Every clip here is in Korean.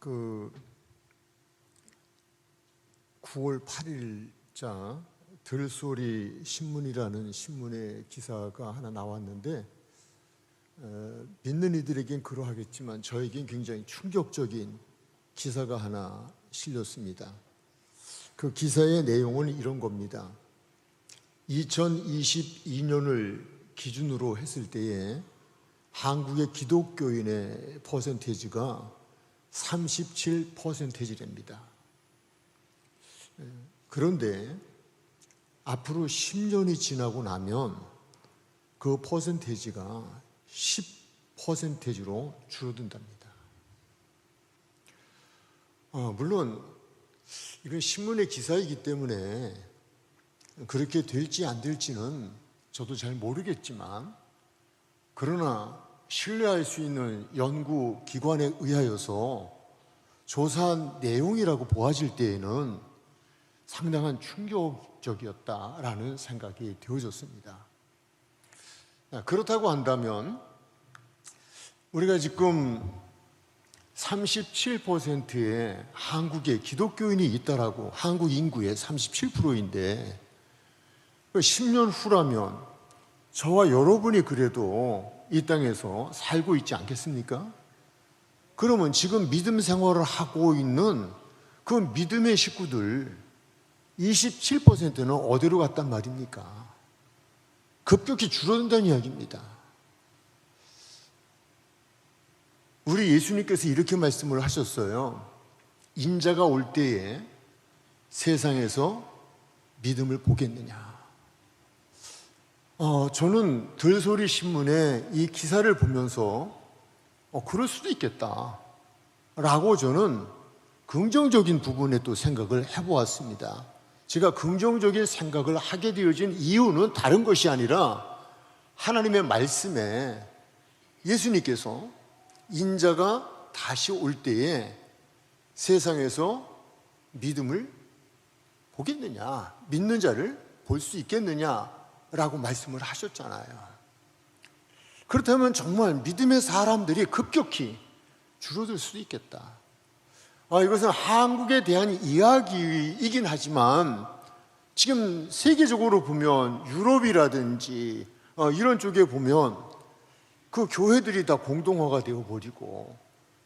그 9월 8일자 들소리 신문이라는 신문의 기사가 하나 나왔는데 믿는 이들에겐 그러하겠지만 저에겐 굉장히 충격적인 기사가 하나 실렸습니다. 그 기사의 내용은 이런 겁니다. 2022년을 기준으로 했을 때에 한국의 기독교인의 퍼센테이지가 37%랍니다. 그런데 앞으로 10년이 지나고 나면 그 퍼센테이지가 10%로 줄어든답니다. 물론 이건 신문의 기사이기 때문에 그렇게 될지 안 될지는 저도 잘 모르겠지만, 그러나 신뢰할 수 있는 연구기관에 의하여서 조사한 내용이라고 보아질 때에는 상당한 충격적이었다라는 생각이 되어졌습니다. 그렇다고 한다면 우리가 지금 37%의 한국에 기독교인이 있다라고, 한국 인구의 37%인데 10년 후라면 저와 여러분이 그래도 이 땅에서 살고 있지 않겠습니까? 그러면 지금 믿음 생활을 하고 있는 그 믿음의 식구들 27%는 어디로 갔단 말입니까? 급격히 줄어든다는 이야기입니다. 우리 예수님께서 이렇게 말씀을 하셨어요. 인자가 올 때에 세상에서 믿음을 보겠느냐. 저는 들소리 신문의 이 기사를 보면서 그럴 수도 있겠다 라고 저는 긍정적인 부분에 또 생각을 해보았습니다. 제가 긍정적인 생각을 하게 되어진 이유는 다른 것이 아니라 하나님의 말씀에 예수님께서 인자가 다시 올 때에 세상에서 믿음을 보겠느냐, 믿는 자를 볼 수 있겠느냐라고 말씀을 하셨잖아요. 그렇다면 정말 믿음의 사람들이 급격히 줄어들 수도 있겠다. 이것은 한국에 대한 이야기이긴 하지만 지금 세계적으로 보면 유럽이라든지 이런 쪽에 보면 그 교회들이 다 공동화가 되어버리고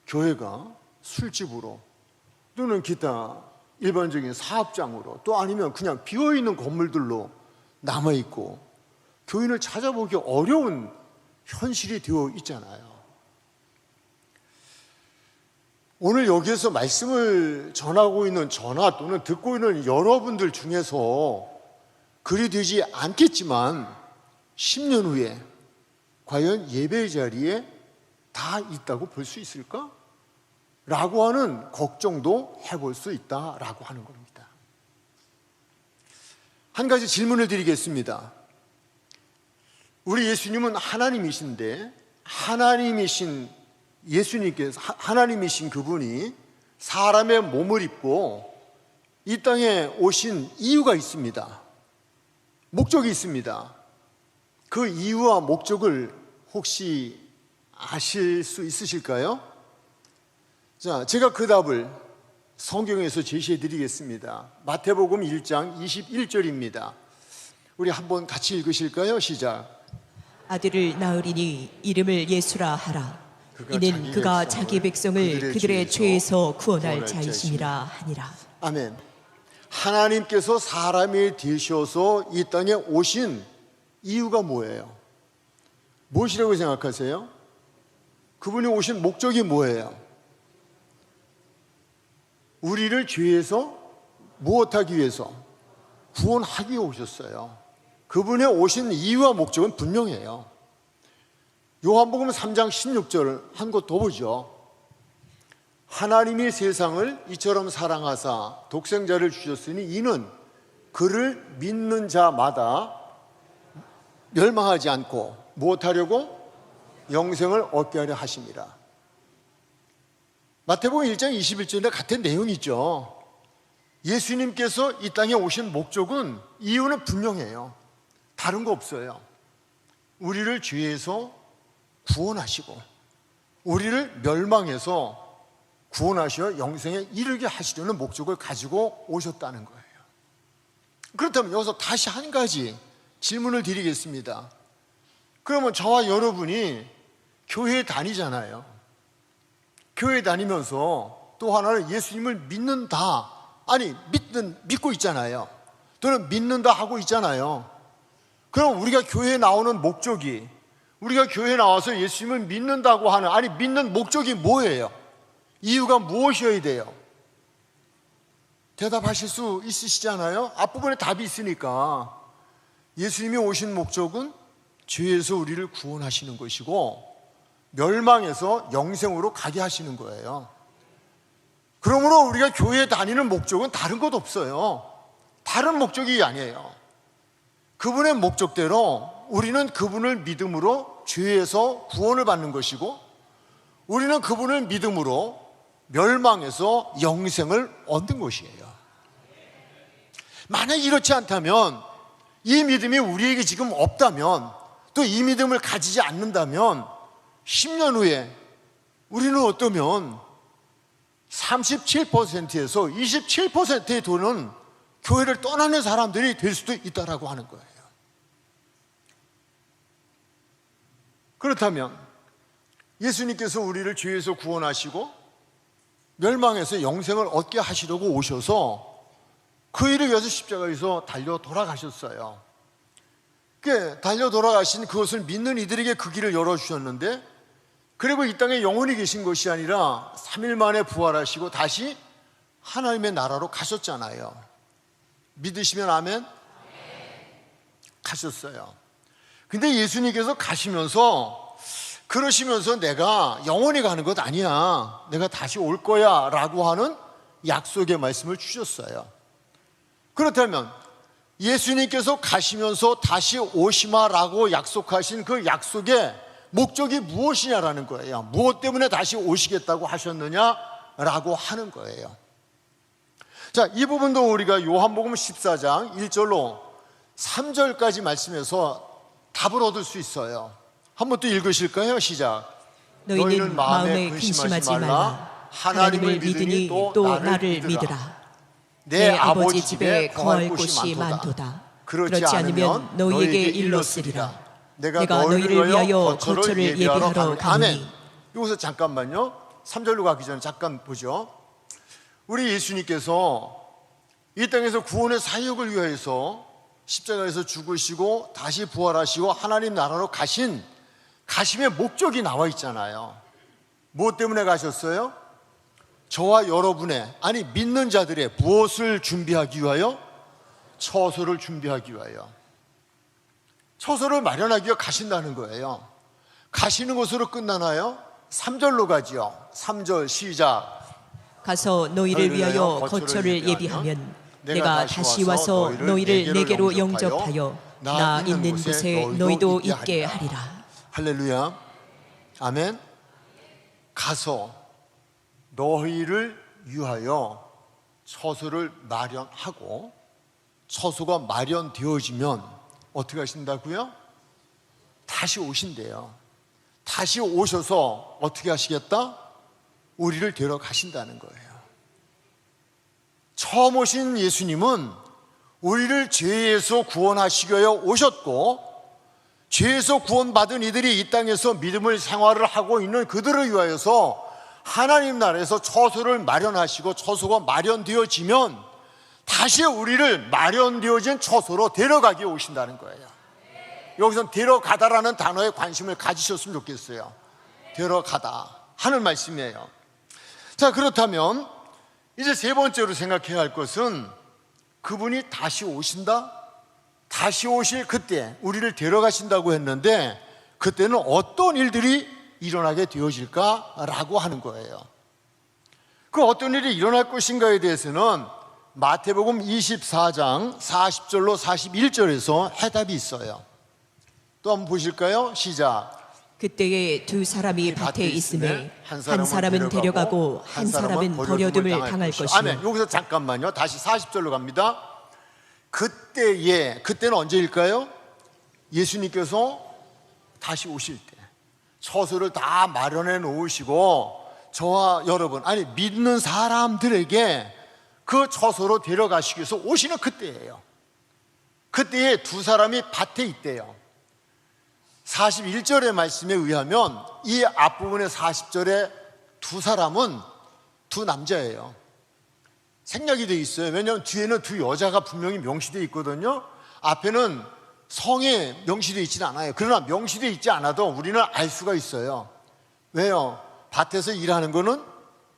교회가 술집으로 또는 기타 일반적인 사업장으로 또 아니면 그냥 비어있는 건물들로 남아있고 교인을 찾아보기 어려운 현실이 되어 있잖아요. 오늘 여기에서 말씀을 전하고 있는 저나 또는 듣고 있는 여러분들 중에서 그리 되지 않겠지만 10년 후에 과연 예배 자리에 다 있다고 볼 수 있을까? 라고 하는 걱정도 해볼 수 있다라고 하는 겁니다. 한 가지 질문을 드리겠습니다. 우리 예수님은 하나님이신데 하나님이신 예수님께서, 하나님이신 그분이 사람의 몸을 입고 이 땅에 오신 이유가 있습니다. 목적이 있습니다. 그 이유와 목적을 혹시 아실 수 있으실까요? 자, 제가 그 답을 성경에서 제시해 드리겠습니다. 마태복음 1장 21절입니다. 우리 한번 같이 읽으실까요? 시작. 아들을 낳으리니 이름을 예수라 하라. 이는 그가 자기 백성을 그들의 죄에서 구원할 자이심이라 하니라. 아멘. 하나님께서 사람이 되셔서 이 땅에 오신 이유가 뭐예요? 무엇이라고 생각하세요? 그분이 오신 목적이 뭐예요? 우리를 죄에서 무엇하기 위해서? 구원하기 위해 오셨어요. 그분의 오신 이유와 목적은 분명해요. 요한복음 3장 16절 한 곳 더 보죠. 하나님이 세상을 이처럼 사랑하사 독생자를 주셨으니 이는 그를 믿는 자마다 멸망하지 않고 무엇하려고? 영생을 얻게 하려 하심이라. 마태복음 1장 21절에 같은 내용이죠. 예수님께서 이 땅에 오신 목적은, 이유는 분명해요. 다른 거 없어요. 우리를 죄에서 구원하시고 우리를 멸망해서 구원하셔 영생에 이르게 하시려는 목적을 가지고 오셨다는 거예요. 그렇다면 여기서 다시 한 가지 질문을 드리겠습니다. 그러면 저와 여러분이 교회에 다니잖아요. 교회 다니면서 또 하나는 예수님을 믿는다, 아니 믿고 있잖아요. 또는 믿는다 하고 있잖아요. 그럼 우리가 교회에 나오는 목적이, 우리가 교회에 나와서 예수님을 믿는다고 하는, 아니 믿는 목적이 뭐예요? 이유가 무엇이어야 돼요? 대답하실 수 있으시잖아요. 앞부분에 답이 있으니까. 예수님이 오신 목적은 죄에서 우리를 구원하시는 것이고 멸망에서 영생으로 가게 하시는 거예요. 그러므로 우리가 교회에 다니는 목적은 다른 것 없어요. 다른 목적이 아니에요. 그분의 목적대로 우리는 그분을 믿음으로 죄에서 구원을 받는 것이고, 우리는 그분을 믿음으로 멸망에서 영생을 얻는 것이에요. 만약 이렇지 않다면, 이 믿음이 우리에게 지금 없다면, 또 이 믿음을 가지지 않는다면 10년 후에 우리는 어떠면 37%에서 27%의 돈은 교회를 떠나는 사람들이 될 수도 있다라고 하는 거예요. 그렇다면 예수님께서 우리를 죄에서 구원하시고 멸망에서 영생을 얻게 하시려고 오셔서 그 일을 위해서 십자가에서 달려 돌아가셨어요. 달려 돌아가신 그것을 믿는 이들에게 그 길을 열어주셨는데, 그리고 이 땅에 영원히 계신 것이 아니라 3일 만에 부활하시고 다시 하나님의 나라로 가셨잖아요. 믿으시면 아멘? 가셨어요. 근데 예수님께서 가시면서, 그러시면서 내가 영원히 가는 것 아니야, 내가 다시 올 거야 라고 하는 약속의 말씀을 주셨어요. 그렇다면 예수님께서 가시면서 다시 오시마라고 약속하신 그 약속의 목적이 무엇이냐라는 거예요. 무엇 때문에 다시 오시겠다고 하셨느냐라고 하는 거예요. 자, 이 부분도 우리가 요한복음 14장 1절로 3절까지 말씀에서 답을 얻을 수 있어요. 한번 또 읽으실까요? 시작. 너희는 마음에 근심하지 말라. 하나님을 믿으니 또 나를 믿으라. 내 아버지 집에 거할 곳이 많도다. 그렇지 않으면 너희에게 일렀으리라. 내가 너희를 위하여 거처를 예비하러 가노니. 아멘. 여기서 잠깐만요. 3절로 가기 전에 잠깐 보죠. 우리 예수님께서 이 땅에서 구원의 사역을 위해서 십자가에서 죽으시고 다시 부활하시고 하나님 나라로 가심의 목적이 나와 있잖아요. 무엇 때문에 가셨어요? 저와 여러분의, 아니 믿는 자들의 무엇을 준비하기 위하여? 처소를 준비하기 위하여. 처소를 마련하기 위해 가신다는 거예요. 가시는 것으로 끝나나요? 3절로 가지요. 3절 시작. 가서 너희를 위하여 거처를 예비하면 내가 다시 와서 너희를 내게로 영접하여 나 있는 곳에 너희도 있게 하리라. 할렐루야. 아멘. 가서 너희를 위하여 처소를 마련하고, 처소가 마련되어지면 어떻게 하신다고요? 다시 오신대요. 다시 오셔서 어떻게 하시겠다? 우리를 데려가신다는 거예요. 처음 오신 예수님은 우리를 죄에서 구원하시기 위하여 오셨고, 죄에서 구원받은 이들이 이 땅에서 믿음을 생활을 하고 있는 그들을 위하여서 하나님 나라에서 처소를 마련하시고, 처소가 마련되어지면 다시 우리를 마련되어진 처소로 데려가게 오신다는 거예요. 여기서 데려가다라는 단어에 관심을 가지셨으면 좋겠어요. 데려가다 하는 말씀이에요. 자, 그렇다면 이제 세 번째로 생각해야 할 것은, 그분이 다시 오신다? 다시 오실 그때 우리를 데려가신다고 했는데, 그때는 어떤 일들이 일어나게 되어질까라고 하는 거예요. 그 어떤 일이 일어날 것인가에 대해서는 마태복음 24장 40절로 41절에서 해답이 있어요. 또 한번 보실까요? 시작. 그때에 두 사람이 밭에 있음에 한 사람은 데려가고 한 사람은 버려둠을 당할 것이요. 아멘. 여기서 잠깐만요. 다시 40절로 갑니다. 그때는 언제일까요? 예수님께서 다시 오실 때, 처소를 다 마련해 놓으시고 저와 여러분, 아니 믿는 사람들에게 그 처소로 데려가시기 위해서 오시는 그때예요. 그때에 두 사람이 밭에 있대요. 41절의 말씀에 의하면 이 앞부분의 40절에 두 사람은 두 남자예요. 생략이 되어 있어요. 왜냐하면 뒤에는 두 여자가 분명히 명시되어 있거든요. 앞에는 성에 명시되어 있지는 않아요. 그러나 명시되어 있지 않아도 우리는 알 수가 있어요. 왜요? 밭에서 일하는 거는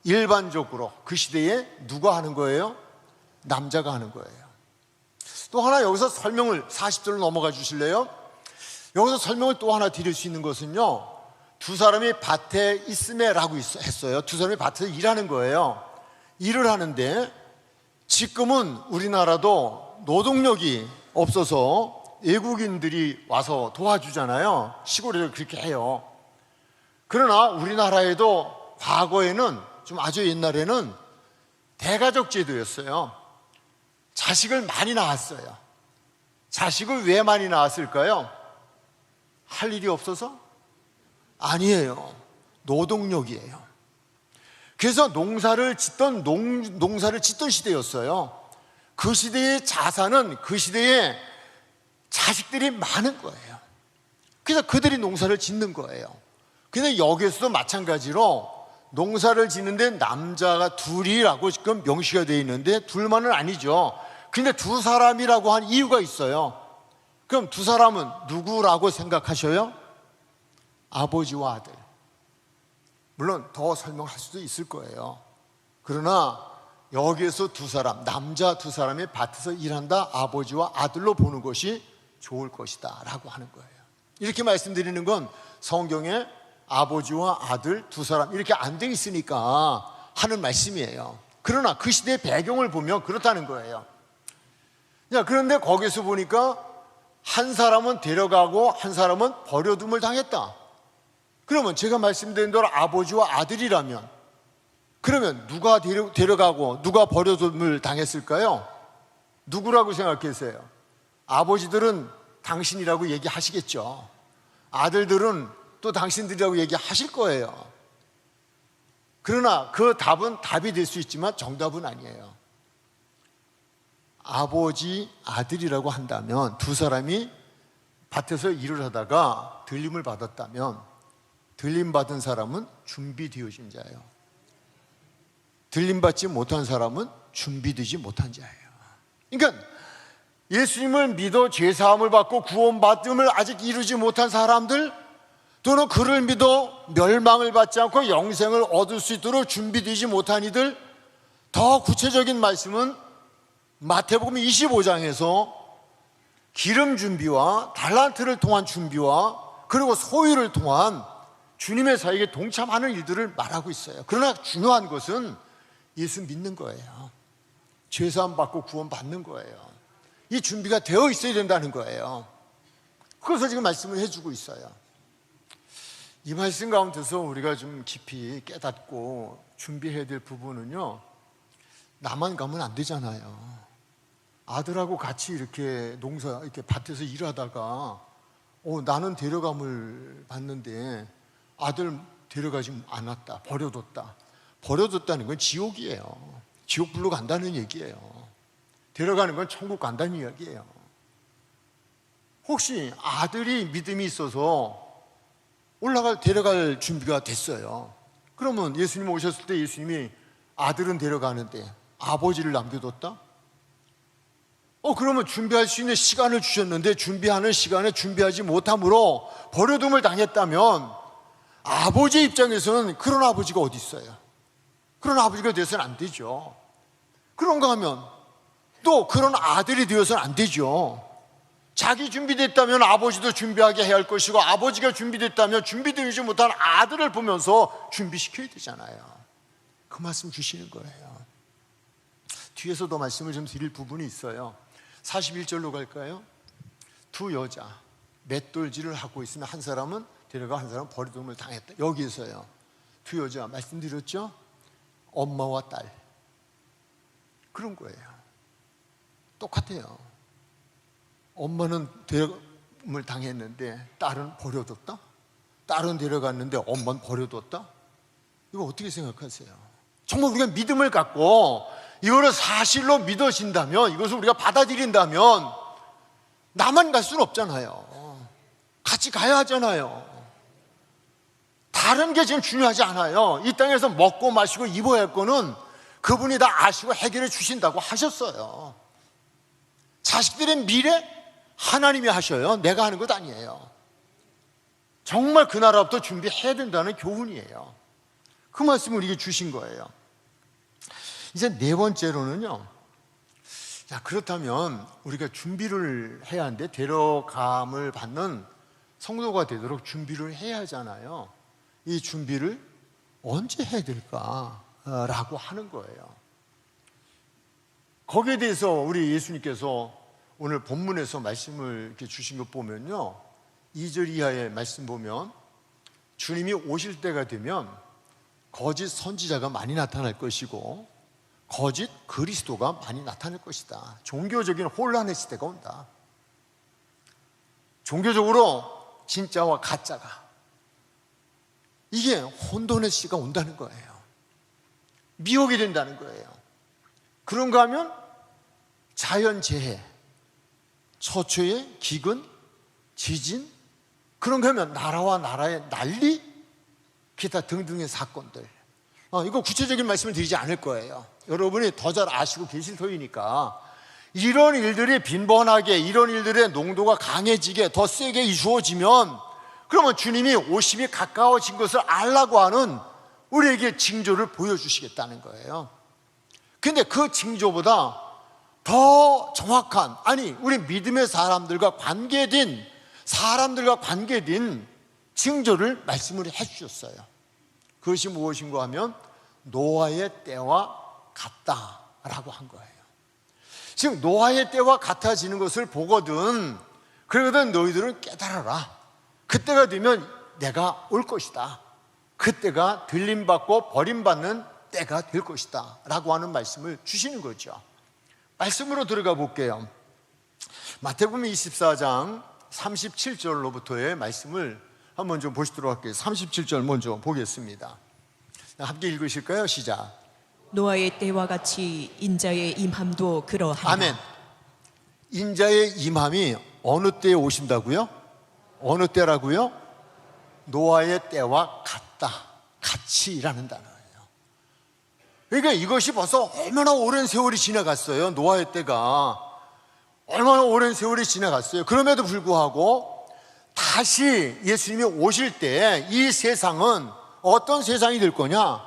일반적으로 그 시대에 누가 하는 거예요? 남자가 하는 거예요. 또 하나 여기서 설명을 40절로 넘어가 주실래요? 여기서 설명을 또 하나 드릴 수 있는 것은요, 두 사람이 밭에 있음에라고 했어요. 두 사람이 밭에서 일하는 거예요. 일을 하는데 지금은 우리나라도 노동력이 없어서 외국인들이 와서 도와주잖아요. 시골에서 그렇게 해요. 그러나 우리나라에도 과거에는, 좀 아주 옛날에는 대가족 제도였어요. 자식을 많이 낳았어요. 자식을 왜 많이 낳았을까요? 할 일이 없어서? 아니에요. 노동력이에요. 그래서 농사를 짓던 시대였어요. 그 시대의 자산은 그 시대에 자식들이 많은 거예요. 그래서 그들이 농사를 짓는 거예요. 근데 여기서도 마찬가지로 농사를 짓는데 남자가 둘이라고 지금 명시가 되어 있는데 둘만은 아니죠. 근데 두 사람이라고 한 이유가 있어요. 그럼 두 사람은 누구라고 생각하셔요? 아버지와 아들. 물론 더 설명할 수도 있을 거예요. 그러나 여기에서 두 사람, 남자 두 사람이 밭에서 일한다, 아버지와 아들로 보는 것이 좋을 것이다 라고 하는 거예요. 이렇게 말씀드리는 건 성경에 아버지와 아들 두 사람 이렇게 안 돼 있으니까 하는 말씀이에요. 그러나 그 시대의 배경을 보면 그렇다는 거예요. 자, 그런데 거기서 보니까 한 사람은 데려가고 한 사람은 버려둠을 당했다. 그러면 제가 말씀드린 대로 아버지와 아들이라면, 그러면 누가 데려가고 누가 버려둠을 당했을까요? 누구라고 생각하세요? 아버지들은 당신이라고 얘기하시겠죠. 아들들은 또 당신들이라고 얘기하실 거예요. 그러나 그 답은 답이 될 수 있지만 정답은 아니에요. 아버지, 아들이라고 한다면 두 사람이 밭에서 일을 하다가 들림을 받았다면 들림 받은 사람은 준비되어진 자예요. 들림 받지 못한 사람은 준비되지 못한 자예요. 그러니까 예수님을 믿어 죄사함을 받고 구원받음을 아직 이루지 못한 사람들, 또는 그를 믿어 멸망을 받지 않고 영생을 얻을 수 있도록 준비되지 못한 이들, 더 구체적인 말씀은 마태복음 25장에서 기름 준비와 달란트를 통한 준비와 그리고 소유를 통한 주님의 사역에 동참하는 일들을 말하고 있어요. 그러나 중요한 것은 예수 믿는 거예요. 죄사함 받고 구원 받는 거예요. 이 준비가 되어 있어야 된다는 거예요. 그래서 지금 말씀을 해주고 있어요. 이 말씀 가운데서 우리가 좀 깊이 깨닫고 준비해야 될 부분은요, 나만 가면 안 되잖아요. 아들하고 같이 이렇게 이렇게 밭에서 일하다가 나는 데려감을 받는데 아들 데려가지 않았다, 버려뒀다. 버려뒀다는 건 지옥이에요. 지옥 불로 간다는 얘기예요. 데려가는 건 천국 간다는 이야기예요. 혹시 아들이 믿음이 있어서 데려갈 준비가 됐어요. 그러면 예수님 오셨을 때 예수님이 아들은 데려가는데 아버지를 남겨뒀다? 그러면 준비할 수 있는 시간을 주셨는데 준비하는 시간에 준비하지 못함으로 버려둠을 당했다면 아버지 입장에서는 그런 아버지가 어디 있어요? 그런 아버지가 되어서는 안 되죠. 그런가 하면 또 그런 아들이 되어서는 안 되죠. 자기 준비됐다면 아버지도 준비하게 해야 할 것이고, 아버지가 준비됐다면 준비되지 못한 아들을 보면서 준비시켜야 되잖아요. 그 말씀 주시는 거예요. 뒤에서도 말씀을 좀 드릴 부분이 있어요. 41절로 갈까요? 두 여자 맷돌질을 하고 있으면 한 사람은 데려가 한 사람은 버리둠을 당했다. 여기에서요, 두 여자 말씀드렸죠? 엄마와 딸, 그런 거예요. 똑같아요. 엄마는 데려감을 당했는데 딸은 버려뒀다? 딸은 데려갔는데 엄마는 버려뒀다? 이거 어떻게 생각하세요? 정말 우리가 믿음을 갖고 이거를 사실로 믿어진다면, 이것을 우리가 받아들인다면 나만 갈 수는 없잖아요. 같이 가야 하잖아요. 다른 게 지금 중요하지 않아요. 이 땅에서 먹고 마시고 입어야 할 거는 그분이 다 아시고 해결해 주신다고 하셨어요. 자식들의 미래 하나님이 하셔요. 내가 하는 것 아니에요. 정말 그 나라부터 준비해야 된다는 교훈이에요. 그 말씀을 우리에게 주신 거예요. 이제 네 번째로는요, 자, 그렇다면 우리가 준비를 해야 하는데, 데려감을 받는 성도가 되도록 준비를 해야 하잖아요. 이 준비를 언제 해야 될까라고 하는 거예요. 거기에 대해서 우리 예수님께서 오늘 본문에서 말씀을 이렇게 주신 것 보면요, 2절 이하의 말씀 보면 주님이 오실 때가 되면 거짓 선지자가 많이 나타날 것이고 거짓 그리스도가 많이 나타날 것이다. 종교적인 혼란의 시대가 온다. 종교적으로 진짜와 가짜가, 이게 혼돈의 시가 온다는 거예요. 미혹이 된다는 거예요. 그런가 하면 자연재해, 처처의 기근, 지진, 그런가 하면 나라와 나라의 난리, 기타 등등의 사건들. 이거 구체적인 말씀을 드리지 않을 거예요. 여러분이 더 잘 아시고 계실 터이니까. 이런 일들이 빈번하게, 이런 일들의 농도가 강해지게, 더 세게 이루어지면, 그러면 주님이 오심이 가까워진 것을 알라고 하는 우리에게 징조를 보여주시겠다는 거예요. 근데 그 징조보다 더 정확한, 아니 우리 믿음의 사람들과 관계된 징조를 말씀을 해주셨어요. 그것이 무엇인가 하면 노아의 때와 같다라고 한 거예요. 즉 노아의 때와 같아지는 것을 보거든, 그러거든 너희들은 깨달아라. 그때가 되면 내가 올 것이다. 그때가 들림받고 버림받는 때가 될 것이다 라고 하는 말씀을 주시는 거죠. 말씀으로 들어가 볼게요. 마태복음 24장 37절로부터의 말씀을 한번 좀 보시도록 할게요. 37절 먼저 보겠습니다. 함께 읽으실까요? 시작. 노아의 때와 같이 인자의 임함도 그러하리라. 아멘. 인자의 임함이 어느 때에 오신다고요? 어느 때라고요? 노아의 때와 같다, 같이라는 단어예요. 그러니까 이것이 벌써 얼마나 오랜 세월이 지나갔어요. 노아의 때가 얼마나 오랜 세월이 지나갔어요. 그럼에도 불구하고 다시 예수님이 오실 때 이 세상은 어떤 세상이 될 거냐?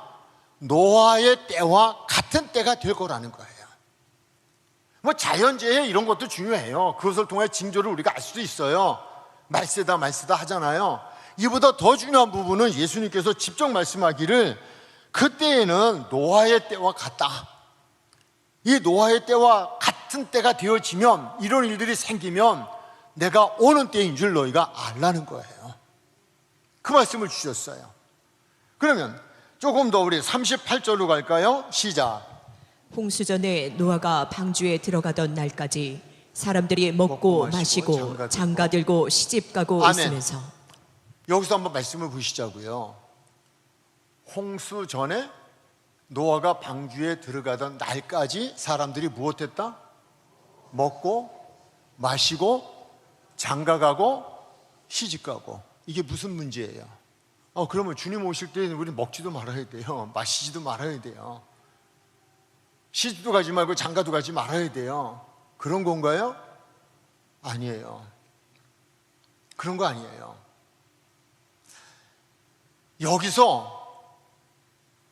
노아의 때와 같은 때가 될 거라는 거예요. 뭐 자연재해 이런 것도 중요해요. 그것을 통해 징조를 우리가 알 수도 있어요. 말세다 하잖아요. 이보다 더 중요한 부분은 예수님께서 직접 말씀하기를 그때에는 노아의 때와 같다. 이 노아의 때와 같은 때가 되어지면, 이런 일들이 생기면 내가 오는 때인 줄 너희가 알라는 거예요. 그 말씀을 주셨어요. 그러면 조금 더 우리 38절로 갈까요? 시작. 홍수전에 노아가 방주에 들어가던 날까지 사람들이 먹고 마시고 장가들고 시집가고 아멘. 있으면서. 여기서 한번 말씀을 보시자고요. 홍수 전에 노아가 방주에 들어가던 날까지 사람들이 무엇했다? 먹고 마시고 장가가고 시집가고. 이게 무슨 문제예요? 그러면 주님 오실 때는 우리 먹지도 말아야 돼요. 마시지도 말아야 돼요. 시집도 가지 말고 장가도 가지 말아야 돼요. 그런 건가요? 아니에요. 그런 거 아니에요. 여기서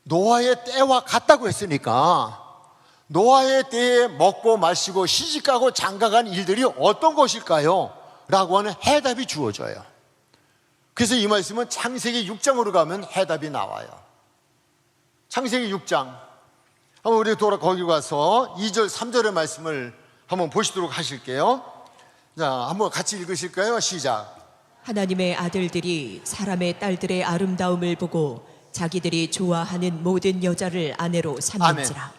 노아의 때와 같다고 했으니까 노아의 때에 먹고 마시고 시집가고 장가간 일들이 어떤 것일까요? 라고 하는 해답이 주어져요. 그래서 이 말씀은 창세기 6장으로 가면 해답이 나와요. 창세기 6장 한번 우리 거기 가서 2절 3절의 말씀을 한번 보시도록 하실게요. 자, 한번 같이 읽으실까요? 시작. 하나님의 아들들이 사람의 딸들의 아름다움을 보고 자기들이 좋아하는 모든 여자를 아내로 삼는지라.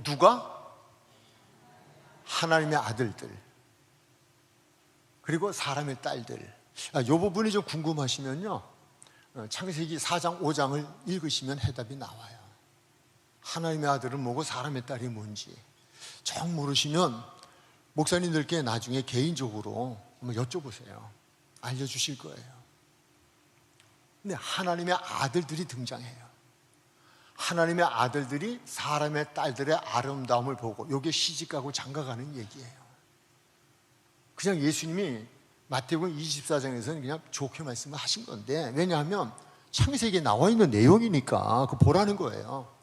누가? 하나님의 아들들, 그리고 사람의 딸들. 이 부분이 좀 궁금하시면요, 창세기 4장 5장을 읽으시면 해답이 나와요. 하나님의 아들은 뭐고 사람의 딸이 뭔지 정 모르시면 목사님들께 나중에 개인적으로 한번 여쭤보세요. 알려주실 거예요. 근데 하나님의 아들들이 등장해요. 하나님의 아들들이 사람의 딸들의 아름다움을 보고, 이게 시집가고 장가가는 얘기예요. 그냥 예수님이 마태복음 24장에서는 그냥 좋게 말씀을 하신 건데, 왜냐하면 창세기에 나와 있는 내용이니까 그 보라는 거예요.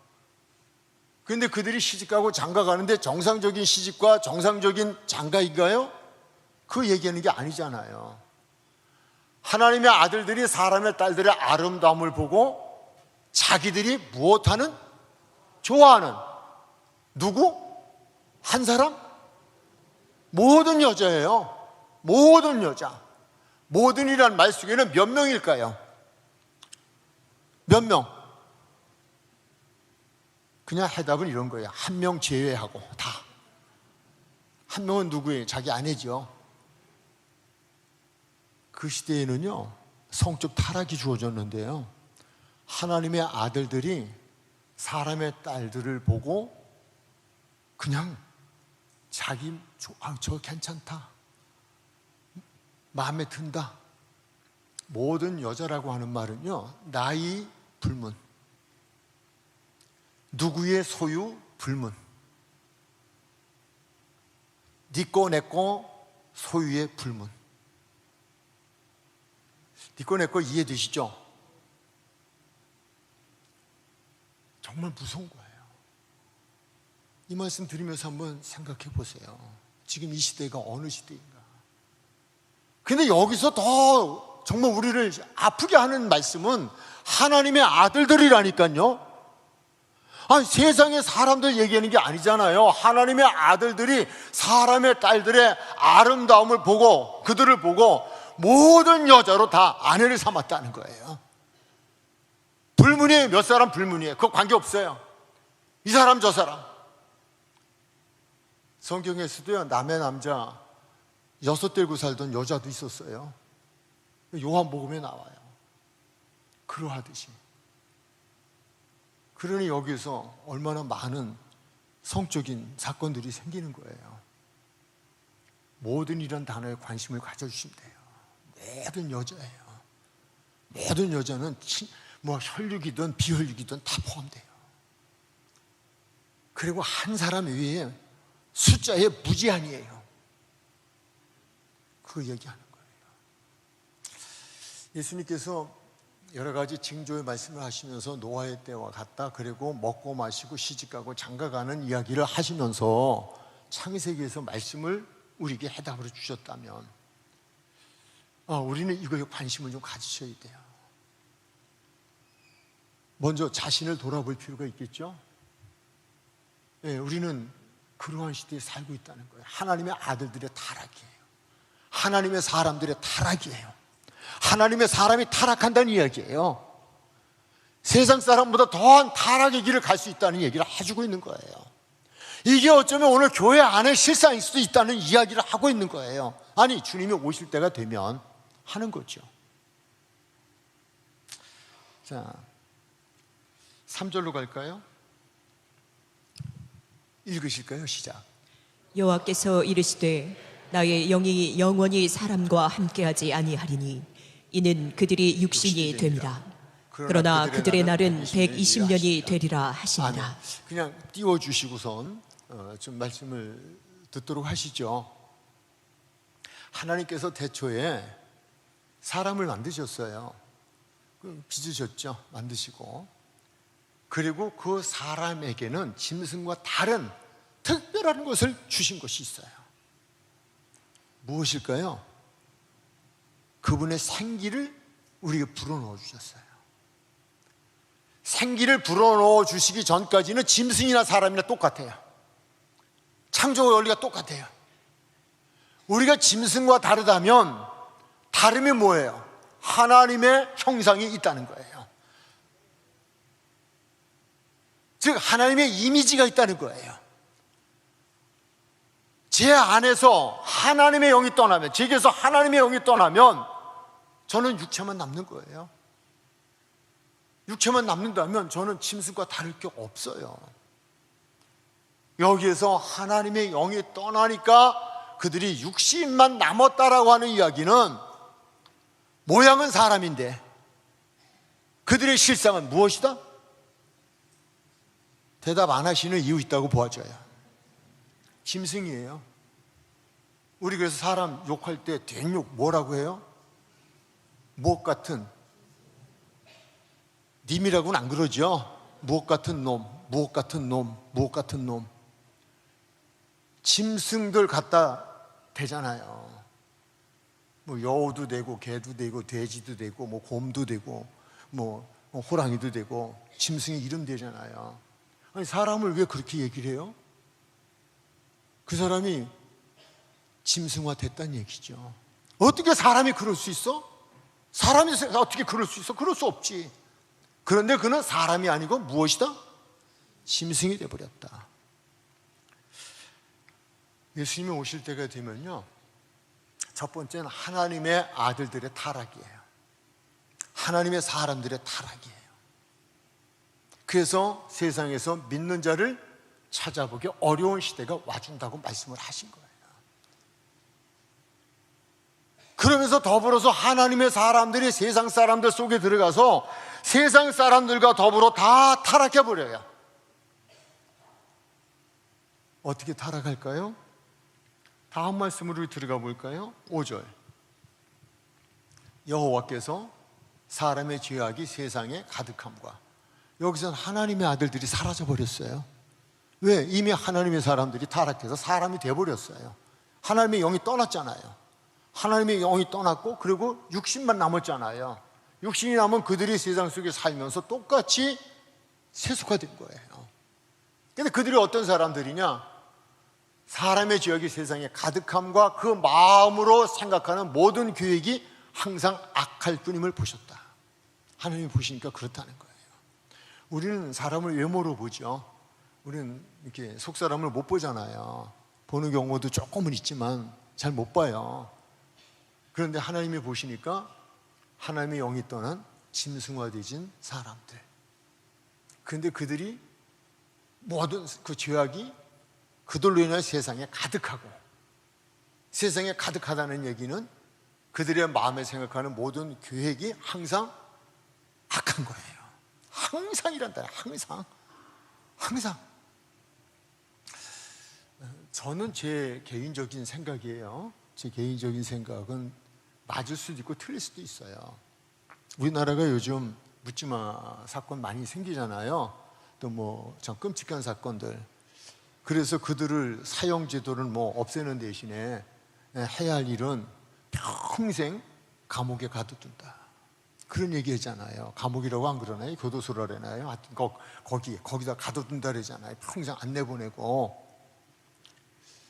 그런데 그들이 시집가고 장가가는데 정상적인 시집과 정상적인 장가인가요? 그 얘기하는 게 아니잖아요. 하나님의 아들들이 사람의 딸들의 아름다움을 보고 자기들이 무엇하는? 좋아하는 누구? 한 사람? 모든 여자예요. 모든 여자. 모든이란 말 속에는 몇 명일까요? 몇 명? 그냥 해답은 이런 거예요. 한 명 제외하고 다. 한 명은 누구예요? 자기 아내죠. 그 시대에는요, 성적 타락이 주어졌는데요, 하나님의 아들들이 사람의 딸들을 보고 그냥 자기 저 괜찮다, 마음에 든다. 모든 여자라고 하는 말은요, 나이 불문, 누구의 소유 불문, 니꺼 내꺼 소유의 불문. 니꺼 내꺼 이해되시죠? 정말 무서운 거예요. 이 말씀 드리면서 한번 생각해 보세요. 지금 이 시대가 어느 시대인가. 근데 여기서 더 정말 우리를 아프게 하는 말씀은 하나님의 아들들이라니까요. 아니, 세상의 사람들 얘기하는 게 아니잖아요. 하나님의 아들들이 사람의 딸들의 아름다움을 보고, 그들을 보고 모든 여자로 다 아내를 삼았다는 거예요. 불문이에요. 몇 사람 불문이에요. 그거 관계없어요. 이 사람 저 사람. 성경에서도요, 남의 남자 6대9 살던 여자도 있었어요. 요한복음에 나와요. 그러하듯이. 그러니 여기서 얼마나 많은 성적인 사건들이 생기는 거예요. 모든 이런 단어에 관심을 가져주시면 돼요. 모든 여자예요. 모든 여자는 뭐 혈육이든 비혈육이든 다 포함돼요. 그리고 한 사람 외에 숫자에 무제한이에요. 그거 얘기하는 거예요. 예수님께서 여러 가지 징조의 말씀을 하시면서 노아의 때와 같다, 그리고 먹고 마시고 시집가고 장가가는 이야기를 하시면서 창세기에서 말씀을 우리에게 해답으로 주셨다면, 우리는 이거에 관심을 좀 가지셔야 돼요. 먼저 자신을 돌아볼 필요가 있겠죠. 네, 우리는 그러한 시대에 살고 있다는 거예요. 하나님의 아들들의 타락이에요. 하나님의 사람들의 타락이에요. 하나님의 사람이 타락한다는 이야기예요. 세상 사람보다 더한 타락의 길을 갈 수 있다는 얘기를 해주고 있는 거예요. 이게 어쩌면 오늘 교회 안에 실상일 수도 있다는 이야기를 하고 있는 거예요. 아니, 주님이 오실 때가 되면 하는 거죠. 자, 3절로 갈까요? 읽으실까요? 시작. 여호와께서 이르시되 나의 영이 영원히 사람과 함께하지 아니하리니 이는 그들이 육신이 됨이라. 그러나 그들의 날은 120년이 되리라 하시니라. 그냥 띄워주시고선 좀 말씀을 듣도록 하시죠. 하나님께서 태초에 사람을 만드셨어요. 빚으셨죠. 만드시고. 그리고 그 사람에게는 짐승과 다른 특별한 것을 주신 것이 있어요. 무엇일까요? 그분의 생기를 우리에게 불어넣어 주셨어요. 생기를 불어넣어 주시기 전까지는 짐승이나 사람이나 똑같아요. 창조의 원리가 똑같아요. 우리가 짐승과 다르다면 다름이 뭐예요? 하나님의 형상이 있다는 거예요. 즉 하나님의 이미지가 있다는 거예요. 제 안에서 하나님의 영이 떠나면, 제게서 하나님의 영이 떠나면 저는 육체만 남는 거예요. 육체만 남는다면 저는 짐승과 다를 게 없어요. 여기에서 하나님의 영이 떠나니까 그들이 육신만 남았다라고 하는 이야기는 모양은 사람인데 그들의 실상은 무엇이다? 대답 안 하시는 이유 있다고 보아줘요. 짐승이에요. 우리 그래서 사람 욕할 때 된욕 뭐라고 해요? 무엇 같은, 님이라고는 안 그러죠. 무엇 같은 놈, 무엇 같은 놈, 무엇 같은 놈. 짐승들 갖다 대잖아요. 뭐 여우도 되고 개도 되고 돼지도 되고 뭐 곰도 되고 뭐 호랑이도 되고 짐승이 이름 되잖아요. 아니 사람을 왜 그렇게 얘기를 해요? 그 사람이 짐승화 됐다는 얘기죠. 어떻게 사람이 그럴 수 있어? 사람이 어떻게 그럴 수 있어? 그럴 수 없지. 그런데 그는 사람이 아니고 무엇이다? 짐승이 되어버렸다. 예수님이 오실 때가 되면요, 첫 번째는 하나님의 아들들의 타락이에요. 하나님의 사람들의 타락이에요. 그래서 세상에서 믿는 자를 찾아보기 어려운 시대가 와준다고 말씀을 하신 거예요. 그러면서 더불어서 하나님의 사람들이 세상 사람들 속에 들어가서 세상 사람들과 더불어 다 타락해버려요. 어떻게 타락할까요? 다음 말씀으로 들어가 볼까요? 5절. 여호와께서 사람의 죄악이 세상에 가득함과, 여기서는 하나님의 아들들이 사라져버렸어요. 왜? 이미 하나님의 사람들이 타락해서 사람이 돼버렸어요. 하나님의 영이 떠났잖아요. 하나님의 영이 떠났고 그리고 육신만 남았잖아요. 육신이 남은 그들이 세상 속에 살면서 똑같이 세속화된 거예요. 근데 그들이 어떤 사람들이냐? 사람의 죄악이 세상에 가득함과 그 마음으로 생각하는 모든 계획이 항상 악할 뿐임을 보셨다. 하나님이 보시니까 그렇다는 거예요. 우리는 사람을 외모로 보죠. 우리는 이렇게 속 사람을 못 보잖아요. 보는 경우도 조금은 있지만 잘 못 봐요. 그런데 하나님이 보시니까 하나님의 영이 떠난 짐승화되진 사람들. 그런데 그들이 모든 그 죄악이 그들로 인해 세상에 가득하고, 세상에 가득하다는 얘기는 그들의 마음에 생각하는 모든 계획이 항상 악한 거예요. 항상이란다. 항상. 저는 제 개인적인 생각이에요. 제 개인적인 생각은 맞을 수도 있고 틀릴 수도 있어요. 우리나라가 요즘 묻지마 사건 많이 생기잖아요. 또 뭐 참 끔찍한 사건들. 그래서 그들을 사형제도를 뭐 없애는 대신에 해야 할 일은 평생 감옥에 가둬둔다. 그런 얘기 하잖아요. 감옥이라고 안 그러나요? 교도소라잖아요. 하여튼 거기다 가둬둔다 그러잖아요. 평생 안 내보내고.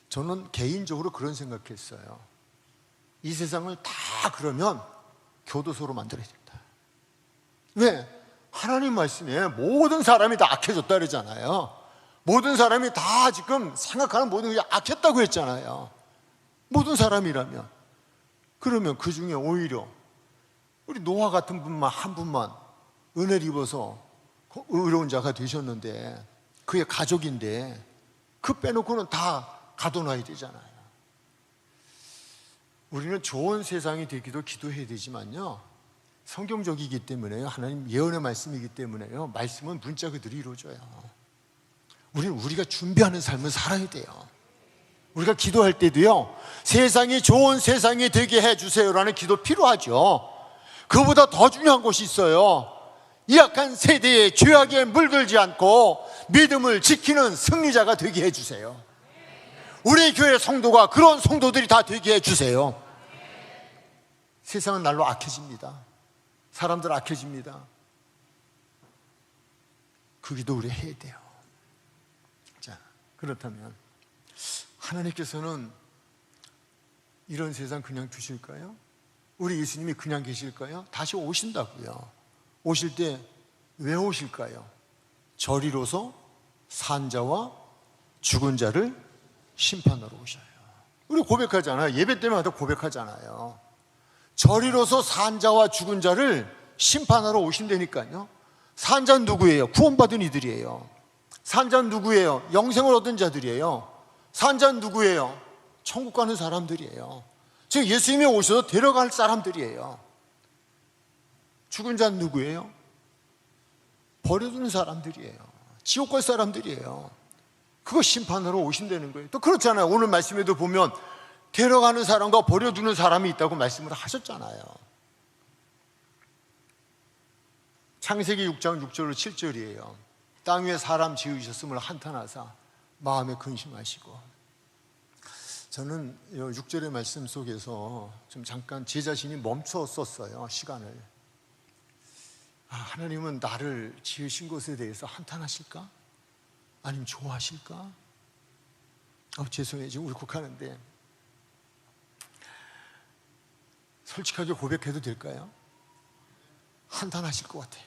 저는 개인적으로 그런 생각했어요. 이 세상을 다 그러면 교도소로 만들어야 된다. 왜? 하나님 말씀에 모든 사람이 다 악해졌다 그러잖아요. 모든 사람이 다 지금 생각하는 모든 게 악했다고 했잖아요. 모든 사람이라면. 그러면 그 중에 오히려 우리 노아 같은 분만 한 분만 은혜를 입어서 의로운 자가 되셨는데, 그의 가족인데 그 빼놓고는 다 가둬놔야 되잖아요. 우리는 좋은 세상이 되기도 기도해야 되지만요, 성경적이기 때문에요, 하나님 예언의 말씀이기 때문에요, 말씀은 문자 그대로 이루어져요. 우리는 우리가 준비하는 삶을 살아야 돼요. 우리가 기도할 때도요, 세상이 좋은 세상이 되게 해주세요라는 기도 필요하죠. 그보다 더 중요한 것이 있어요. 이 약한 세대에 죄악에 물들지 않고 믿음을 지키는 승리자가 되게 해주세요. 우리 교회 성도가 그런 성도들이 다 되게 해주세요. 세상은 날로 악해집니다. 사람들 악해집니다. 그 기도 우리 해야 돼요. 자, 그렇다면 하나님께서는 이런 세상 그냥 두실까요? 우리 예수님이 그냥 계실까요? 다시 오신다고요. 오실 때 왜 오실까요? 저리로서 산 자와 죽은 자를 심판하러 오셔요. 우리 고백하잖아요. 예배 때마다 고백하잖아요. 저리로서 산 자와 죽은 자를 심판하러 오신다니까요. 산자는 누구예요? 구원받은 이들이에요. 산자는 누구예요? 영생을 얻은 자들이에요. 산자는 누구예요? 천국 가는 사람들이에요. 즉 예수님이 오셔서 데려갈 사람들이에요. 죽은 자는 누구예요? 버려두는 사람들이에요. 지옥 갈 사람들이에요. 그거 심판하러 오신다는 거예요. 또 그렇잖아요. 오늘 말씀에도 보면 데려가는 사람과 버려두는 사람이 있다고 말씀을 하셨잖아요. 창세기 6장 6절로 7절이에요. 땅 위에 사람 지으셨음을 한탄하사 마음에 근심하시고. 저는 6절의 말씀 속에서 좀 잠깐 제 자신이 멈췄었어요. 시간을. 하나님은 나를 지으신 것에 대해서 한탄하실까? 아니면 좋아하실까? 죄송해요. 지금 울컥하는데 솔직하게 고백해도 될까요? 한탄하실 것 같아요.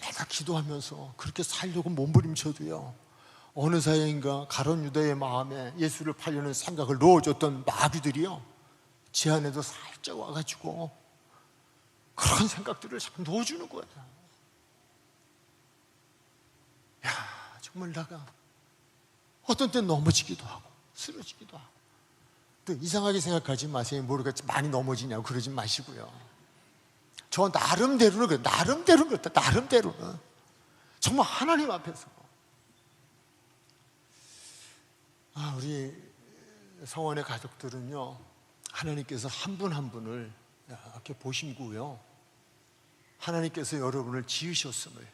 내가 기도하면서 그렇게 살려고 몸부림쳐도요, 어느 사이인가 가룟 유다의 마음에 예수를 팔려는 생각을 넣어줬던 마귀들이요, 제 안에도 살짝 와가지고 그런 생각들을 자꾸 넣어주는 거예요. 야, 정말 나가 어떤 때 넘어지기도 하고 쓰러지기도 하고. 또 이상하게 생각하지 마세요. 모르겠지 많이 넘어지냐고 그러지 마시고요. 저 나름대로는 그래요. 나름대로는 그렇다. 나름대로는 정말 하나님 앞에서 우리 성원의 가족들은요, 하나님께서 한 분 한 분을 이렇게 보시고요, 하나님께서 여러분을 지으셨음을,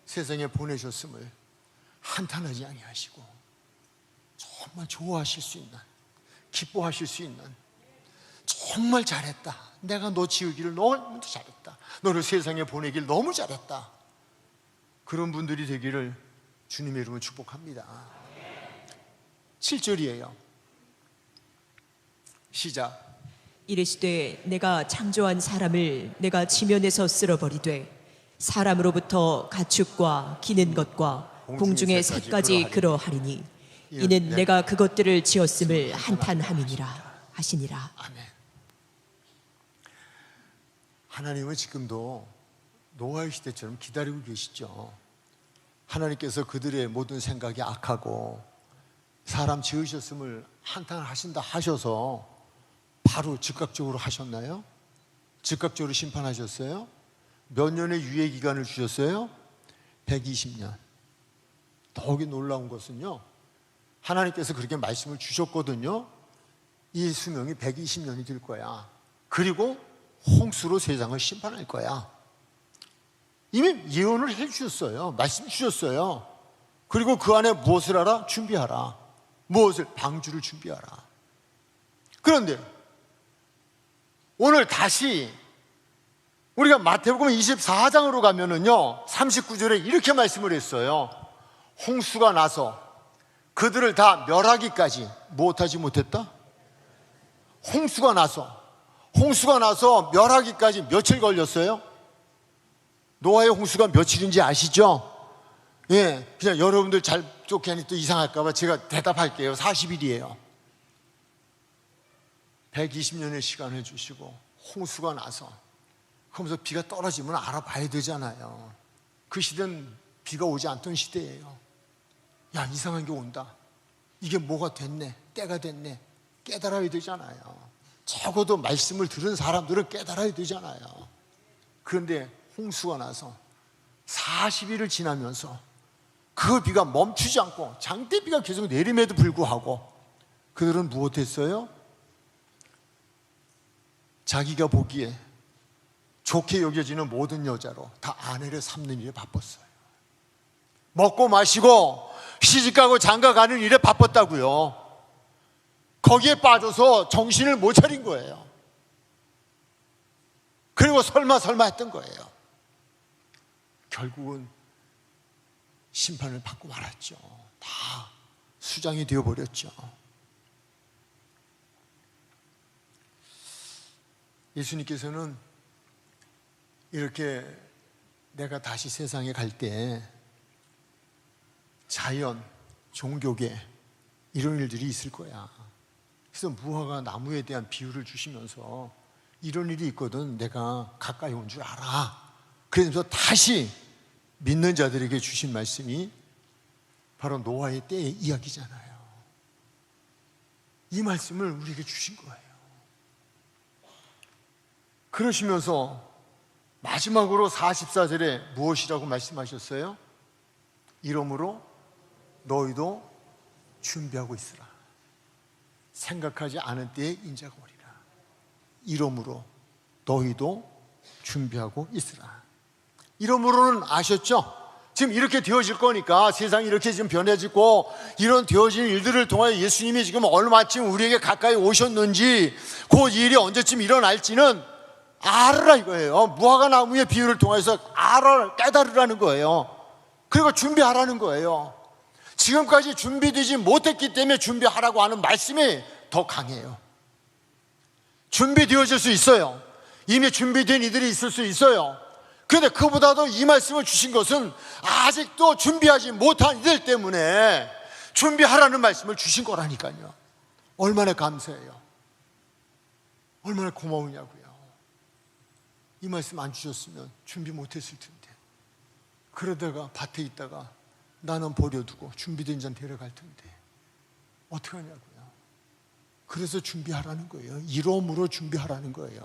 세상에 보내셨음을 한탄하지 아니하시고 정말 좋아하실 수 있는, 기뻐하실 수 있는, 정말 잘했다, 내가 너 지으기를 너무 잘했다, 너를 세상에 보내길 너무 잘했다, 그런 분들이 되기를 주님의 이름으로 축복합니다. 7절이에요. 시작. 이르시되 내가 창조한 사람을 내가 지면에서 쓸어버리되 사람으로부터 가축과 기는 것과 공중의 새까지 그러하리니 이는 내가 그것들을 지었음을 한탄함이니라 하시니라. 아멘. 하나님은 지금도 노아의 시대처럼 기다리고 계시죠. 하나님께서 그들의 모든 생각이 악하고 사람 지으셨음을 한탄하신다 하셔서 바로 즉각적으로 하셨나요? 즉각적으로 심판하셨어요? 몇 년의 유예 기간을 주셨어요? 120년. 더욱이 놀라운 것은요, 하나님께서 그렇게 말씀을 주셨거든요. 이 수명이 120년이 될 거야. 그리고 홍수로 세상을 심판할 거야. 이미 예언을 해 주셨어요. 말씀 주셨어요. 그리고 그 안에 무엇을 하라? 준비하라. 무엇을? 방주를 준비하라. 그런데 오늘 다시 우리가 마태복음 24장으로 가면은요, 39절에 이렇게 말씀을 했어요. 홍수가 나서 그들을 다 멸하기까지 무엇하지 못했다? 홍수가 나서 멸하기까지 며칠 걸렸어요? 노아의 홍수가 며칠인지 아시죠? 예, 그냥 여러분들 잘 쫓겨니 또 이상할까봐 제가 대답할게요. 40일이에요. 120년의 시간을 주시고 홍수가 나서, 그러면서 비가 떨어지면 알아봐야 되잖아요. 그 시대는 비가 오지 않던 시대예요. 야, 이상한 게 온다, 이게 뭐가 됐네, 때가 됐네, 깨달아야 되잖아요. 적어도 말씀을 들은 사람들은 깨달아야 되잖아요. 그런데 홍수가 나서 40일을 지나면서 그 비가 멈추지 않고 장대비가 계속 내림에도 불구하고 그들은 무엇했어요? 자기가 보기에 좋게 여겨지는 모든 여자로 다 아내를 삼는 일에 바빴어요. 먹고 마시고 시집가고 장가가는 일에 바빴다고요. 거기에 빠져서 정신을 못 차린 거예요. 그리고 설마 했던 거예요. 결국은 심판을 받고 말았죠. 다 수장이 되어버렸죠. 예수님께서는 이렇게 내가 다시 세상에 갈 때 자연, 종교계 이런 일들이 있을 거야. 그래서 무화과 나무에 대한 비유를 주시면서 이런 일이 있거든. 내가 가까이 온 줄 알아. 그래서 다시 믿는 자들에게 주신 말씀이 바로 노아의 때의 이야기잖아요. 이 말씀을 우리에게 주신 거예요. 그러시면서 마지막으로 44절에 무엇이라고 말씀하셨어요? 이러므로 너희도 준비하고 있으라. 생각하지 않은 때에 인자가 오리라. 이러므로 너희도 준비하고 있으라. 이러므로는 아셨죠? 지금 이렇게 되어질 거니까, 세상이 이렇게 지금 변해지고 이런 되어진 일들을 통하여 예수님이 지금 얼마쯤 우리에게 가까이 오셨는지, 그 일이 언제쯤 일어날지는 알으라 이거예요. 무화과 나무의 비유를 통해서 깨달으라는 거예요. 그리고 준비하라는 거예요. 지금까지 준비되지 못했기 때문에 준비하라고 하는 말씀이 더 강해요. 준비되어질 수 있어요. 이미 준비된 이들이 있을 수 있어요. 그런데 그보다도 이 말씀을 주신 것은 아직도 준비하지 못한 이들 때문에 준비하라는 말씀을 주신 거라니까요. 얼마나 감사해요. 얼마나 고마우냐고요. 이 말씀 안 주셨으면 준비 못했을 텐데, 그러다가 밭에 있다가 나는 버려두고 준비된 자는 데려갈 텐데 어떡하냐고요. 그래서 준비하라는 거예요. 이러므로 준비하라는 거예요.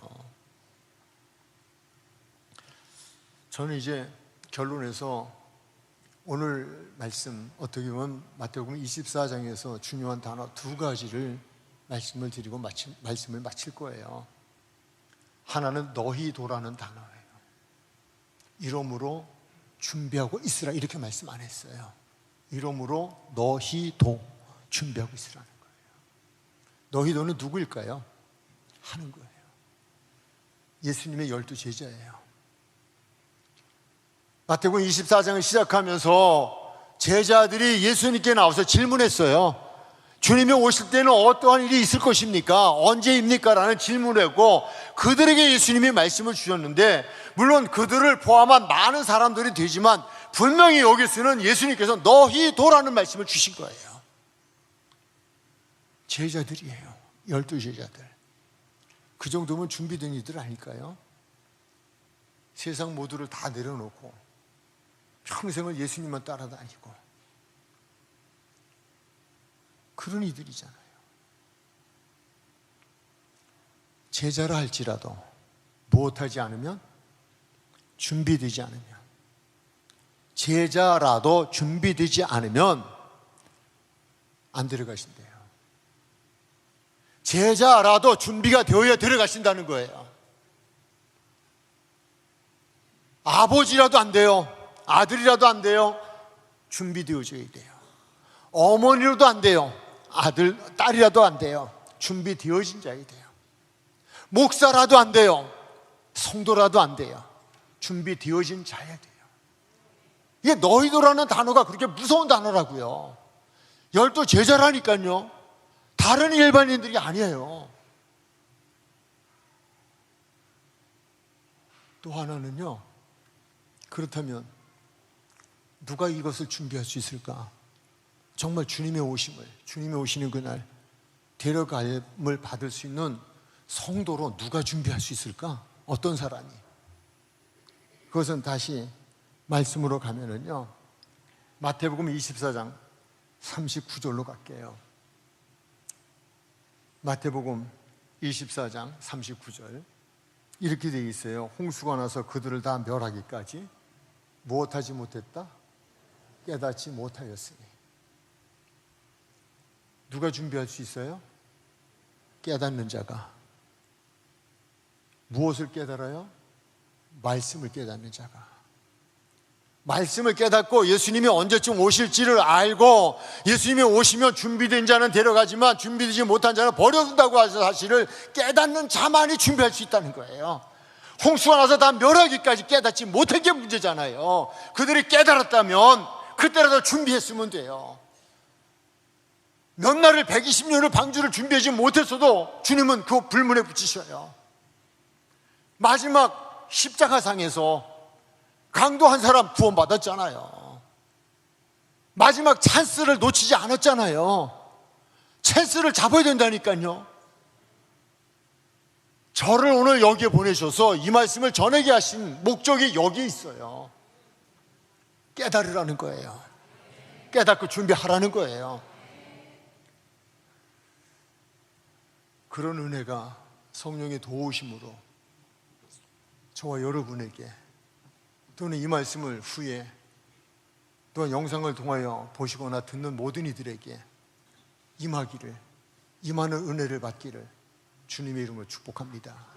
저는 이제 결론에서 오늘 말씀, 어떻게 보면 마태복음 24장에서 중요한 단어 두 가지를 말씀을 드리고 말씀을 마칠 거예요. 하나는 너희도라는 단어예요. 이러므로 준비하고 있으라, 이렇게 말씀 안 했어요. 이러므로 너희도 준비하고 있으라는 거예요. 너희도는 누구일까요? 하는 거예요. 예수님의 12 제자예요. 마태복음 24장을 시작하면서 제자들이 예수님께 나와서 질문했어요. 주님이 오실 때는 어떠한 일이 있을 것입니까? 언제입니까? 라는 질문을 했고, 그들에게 예수님이 말씀을 주셨는데, 물론 그들을 포함한 많은 사람들이 되지만 분명히 여기서는 예수님께서 너희도라는 말씀을 주신 거예요. 제자들이에요. 12 제자들. 그 정도면 준비된 이들 아닐까요? 세상 모두를 다 내려놓고 평생을 예수님만 따라다니고 그런 이들이잖아요. 제자라 할지라도 무엇하지 않으면, 준비되지 않으면, 제자라도 준비되지 않으면 안 들어가신대요. 제자라도 준비가 되어야 들어가신다는 거예요. 아버지라도 안 돼요. 아들이라도 안 돼요. 준비되어져야 돼요. 어머니로도 안 돼요. 아들, 딸이라도 안 돼요. 준비되어진 자야 돼요. 목사라도 안 돼요. 성도라도 안 돼요. 준비되어진 자야 돼요. 이게 너희도라는 단어가 그렇게 무서운 단어라고요. 12 제자라니까요. 다른 일반인들이 아니에요. 또 하나는요, 그렇다면 누가 이것을 준비할 수 있을까? 정말 주님의 오심을, 주님이 오시는 그날 데려감을 받을 수 있는 성도로 누가 준비할 수 있을까? 어떤 사람이? 그것은 다시 말씀으로 가면은요, 마태복음 24장 39절로 갈게요. 마태복음 24장 39절 이렇게 되어 있어요. 홍수가 나서 그들을 다 멸하기까지 무엇하지 못했다? 깨닫지 못하였으니. 누가 준비할 수 있어요? 깨닫는 자가. 무엇을 깨달아요? 말씀을 깨닫는 자가. 말씀을 깨닫고 예수님이 언제쯤 오실지를 알고, 예수님이 오시면 준비된 자는 데려가지만 준비되지 못한 자는 버려둔다고 하는 사실을 깨닫는 자만이 준비할 수 있다는 거예요. 홍수가 나서 다 멸하기까지 깨닫지 못한 게 문제잖아요. 그들이 깨달았다면 그때라도 준비했으면 돼요. 몇 날을 120년을 방주를 준비하지 못했어도 주님은 그 불문에 붙이셔요. 마지막 십자가상에서 강도 한 사람 구원받았잖아요. 마지막 찬스를 놓치지 않았잖아요. 찬스를 잡아야 된다니까요. 저를 오늘 여기에 보내셔서 이 말씀을 전하게 하신 목적이 여기 있어요. 깨달으라는 거예요. 깨닫고 준비하라는 거예요. 그런 은혜가 성령의 도우심으로 저와 여러분에게, 또는 이 말씀을 후에 또한 영상을 통하여 보시거나 듣는 모든 이들에게 임하기를, 임하는 은혜를 받기를 주님의 이름으로 축복합니다.